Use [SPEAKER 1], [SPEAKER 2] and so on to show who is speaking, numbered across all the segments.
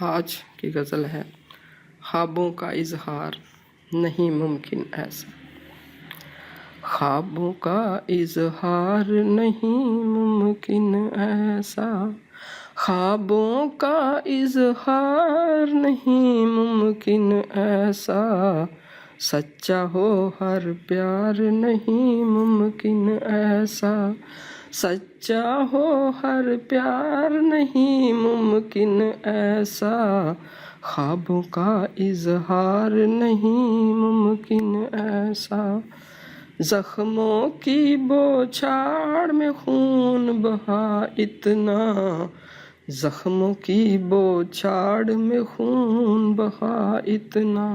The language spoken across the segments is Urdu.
[SPEAKER 1] آج کی غزل ہے خوابوں کا اظہار نہیں ممکن ایسا. خوابوں کا اظہار نہیں ممکن ایسا، خوابوں کا اظہار نہیں ممکن ایسا، سچا ہو ہر پیار نہیں ممکن ایسا، سچا ہو ہر پیار نہیں ممکن ایسا، خوابوں کا اظہار نہیں ممکن ایسا. زخموں کی بوچھاڑ میں خون بہا اتنا، زخموں کی بوچھاڑ میں خون بہا اتنا،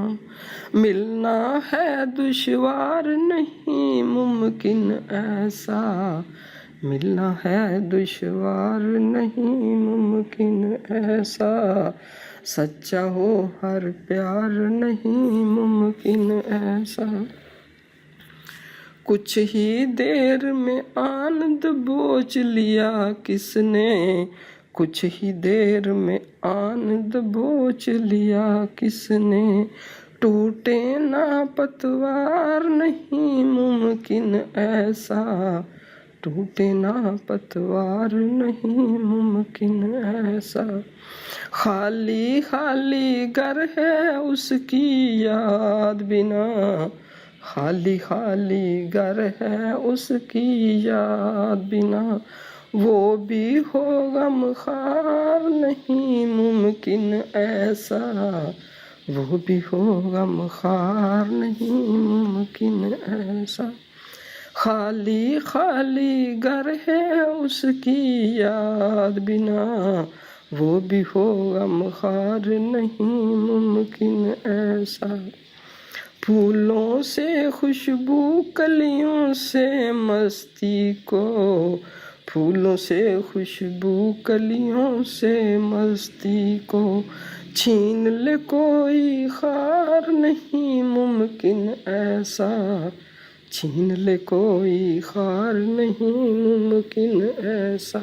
[SPEAKER 1] ملنا ہے دشوار نہیں ممکن ایسا، ملنا ہے دشوار نہیں ممکن ایسا، سچا ہو ہر پیار نہیں ممکن ایسا. کچھ ہی دیر میں آنند بوجھ لیا کس نے، کچھ ہی دیر میں آنند بوجھ لیا کس نے، ٹوٹے نہ پتوار نہیں ممکن ایسا، ٹوٹے نہ پتوار نہیں ممکن ایسا. خالی خالی گھر ہے اس کی یاد بنا، خالی خالی گھر ہے اس کی یاد بنا، وہ بھی ہو غمخوار نہیں ممکن ایسا، وہ بھی ہو غمخوار نہیں ممکن ایسا. خالی خالی گھر ہے اس کی یاد بنا، وہ بھی ہو غمخوار نہیں ممکن ایسا. پھولوں سے خوشبو کلیوں سے مستی کو، پھولوں سے خوشبو کلیوں سے مستی کو، چھین لے کوئی خار نہیں ممکن ایسا، چھین لے کوئی خار نہیں ممکن ایسا.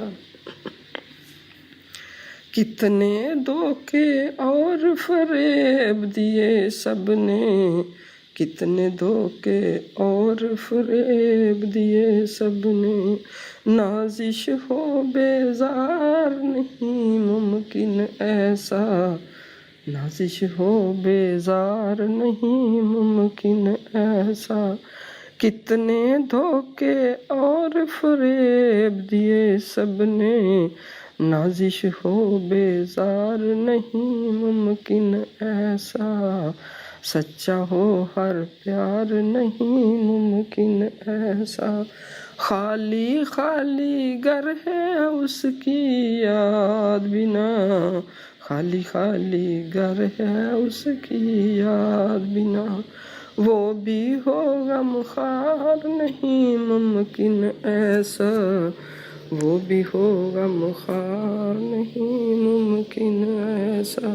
[SPEAKER 1] کتنے دھوکے اور فریب دیے سب نے، کتنے دھوکے اور فریب دیے سب نے، نازش ہو بیزار نہیں ممکن ایسا، نازش ہو بیزار نہیں ممکن ایسا. کتنے دھوکے اور فریب دیے سب نے، نازش ہو بیزار نہیں ممکن ایسا، سچا ہو ہر پیار نہیں ممکن ایسا. خالی خالی گھر ہے اس کی یاد بنا، خالی خالی گھر ہے اس کی یاد بنا، وہ بھی ہو غمخوار نہیں ممکن ایسا، وہ بھی ہو غمخوار نہیں ممکن ایسا.